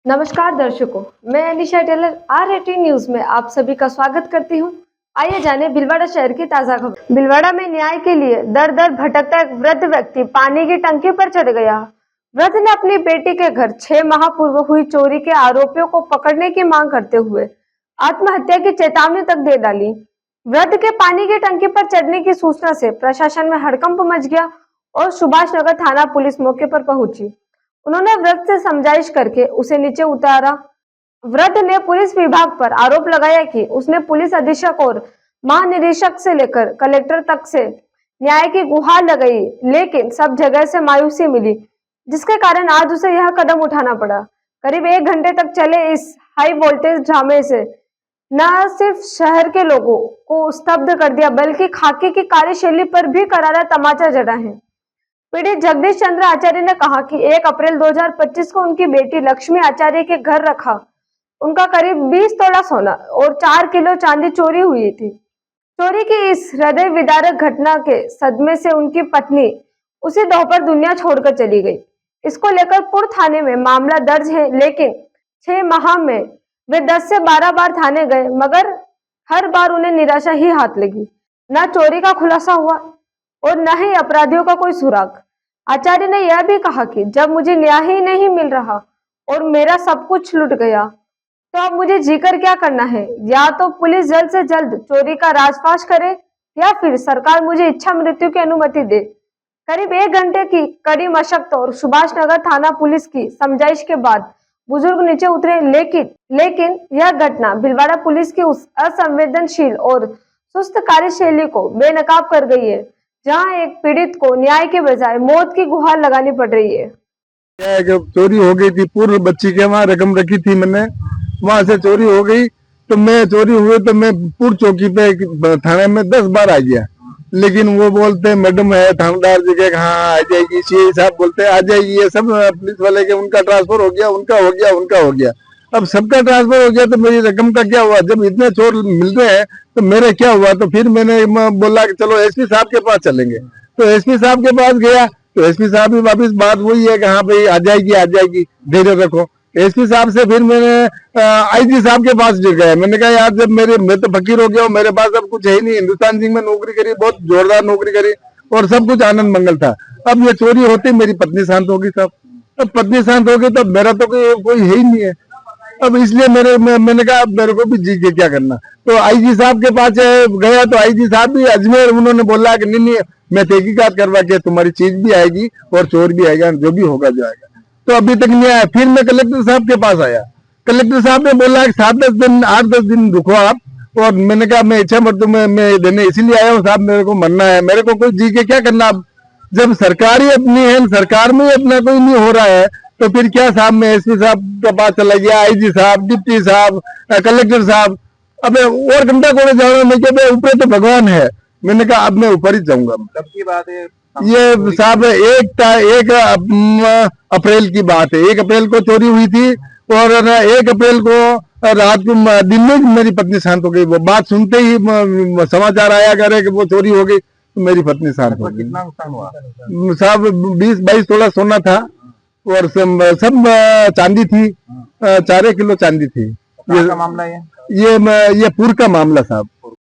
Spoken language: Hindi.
नमस्कार दर्शकों, मैं अनिशा टेलर R18 न्यूज में आप सभी का स्वागत करती हूं। आइए जाने भीलवाड़ा शहर की ताजा खबर। भीलवाड़ा में न्याय के लिए दर दर भटकता एक वृद्ध व्यक्ति पानी की टंकी पर चढ़ गया। वृद्ध ने अपनी बेटी के घर 6 माह पूर्व हुई चोरी के आरोपियों को पकड़ने की मांग करते हुए आत्महत्या की चेतावनी तक दे डाली। वृद्ध के पानी की टंकी पर चढ़ने की सूचना से प्रशासन में हड़कंप मच गया और सुभाष नगर थाना पुलिस मौके पर पहुंची। उन्होंने वृद्ध से समझाइश करके उसे नीचे उतारा। वृद्ध ने पुलिस विभाग पर आरोप लगाया कि उसने पुलिस अधीक्षक और महानिरीक्षक से लेकर कलेक्टर तक से न्याय की गुहार लगाई, लेकिन सब जगह से मायूसी मिली, जिसके कारण आज उसे यह कदम उठाना पड़ा। करीब 1 घंटे तक चले इस हाई वोल्टेज ड्रामे से न सिर्फ शहर के लोगों को स्तब्ध कर दिया, बल्कि खाकी की कार्यशैली पर भी करारा तमाचा जड़ा है। पीड़ित जगदीश चंद्र आचार्य ने कहा कि 1 अप्रैल 2025 को उनकी बेटी लक्ष्मी आचार्य के घर रखा उनका करीब 20 तोला सोना और 4 किलो चांदी चोरी हुई थी। चोरी की इस हृदय विदारक घटना के सदमे से उनकी पत्नी उसी दोपहर दुनिया छोड़कर चली गई। इसको लेकर पुर थाने में मामला दर्ज है, लेकिन 6 माह में वे 10 से 12 बार थाने गए, मगर हर बार उन्हें निराशा ही हाथ लगी। न चोरी का खुलासा हुआ और न ही अपराधियों का कोई सुराग। आचार्य ने यह भी कहा कि जब मुझे न्याय ही नहीं मिल रहा और मेरा सब कुछ लुट गया, तो अब मुझे जीकर क्या करना है? या तो पुलिस जल्द से जल्द चोरी का राजफाश करे या फिर सरकार मुझे इच्छा मृत्यु की अनुमति दे। करीब 1 घंटे की कड़ी मशक्कत और सुभाष नगर थाना पुलिस की समझाइश के बाद बुजुर्ग नीचे उतरे, लेकिन यह घटना भीलवाड़ा पुलिस की उस असंवेदनशील और सुस्त कार्यशैली को बेनकाब कर गई है, जहां एक पीड़ित को न्याय के बजाय मौत की गुहार लगानी पड़ रही है। चोरी हो गई थी, पूर्व बच्ची के वहाँ रकम रखी थी मैंने, वहां से चोरी हो गई। तो मैं चोरी हुई तो मैं पूर्व चौकी पे थाने में 10 बार आ गया, लेकिन वो बोलते मैडम है थानेदार जी के, हाँ आ जाएगी, सीआई साहब बोलते आ जाएगी, ये सब पुलिस वाले के उनका ट्रांसफर हो गया, उनका हो गया। अब सबका ट्रांसफर हो गया तो मेरी रकम का क्या हुआ? जब इतने चोर मिल रहे हैं तो मेरा क्या हुआ? तो फिर मैंने बोला कि चलो एसपी साहब के पास चलेंगे। तो एसपी साहब के पास गया तो एसपी साहब भी वापिस बात वही है कि हाँ भाई आ जाएगी, धैर्य रखो। एसपी साहब से फिर मैंने आईजी साहब के पास गया। मैंने कहा यार जब मैं तो फकीर हो गया हूँ, मेरे पास अब कुछ है ही नहीं। हिंदुस्तान जिंक में नौकरी करी, बहुत जोरदार नौकरी करी और सब कुछ आनंद मंगल था। अब ये चोरी होती मेरी पत्नी शांत होगी साहब। अब पत्नी शांत होगी तो मेरा तो कोई है ही नहीं है। अब इसलिए मैंने कहा मेरे को भी जी के क्या करना। तो आईजी साहब के पास गया तो आईजी साहब भी अजमेर, उन्होंने बोला कि नहीं मैं तहकीकात करवा के तुम्हारी चीज भी आएगी और चोर भी आएगा, जो भी होगा जो आएगा। तो अभी तक नहीं आया। फिर मैं कलेक्टर साहब के पास आया। कलेक्टर साहब ने बोला कि 7-10 दिन 8-10 दिन रुको आप। और मैंने कहा मैं इच्छा मृत्यु मैं देने इसीलिए आया हूँ साहब, मेरे को मरना है, मेरे को कोई जी के क्या करना। अब जब सरकार ही अपनी है, सरकार में ही अपना कोई नहीं हो रहा है, तो फिर क्या साहब मैं एसपी साहब के पास चला गया, आईजी साहब, डिप्टी साहब, कलेक्टर साहब। अब और घंटा कोड़े जाऊंगा मैं, क्या ऊपर तो भगवान है। मैंने कहा अब मैं ऊपर ही जाऊंगा। कब की बात है ये साहब 1 अप्रैल की बात है। 1 अप्रैल को चोरी हुई थी और 1 अप्रैल को रात को दिन में मेरी पत्नी शांत हो गई। वो बात सुनते ही समाचार आया करे कि वो चोरी हो गई, तो मेरी पत्नी शांत हो गई। कितना नुकसान हुआ साहब? 20-22 तोला सोना था और सब चांदी थी, 4 किलो चांदी थी। का मामला ये पूर्व का मामला साहब।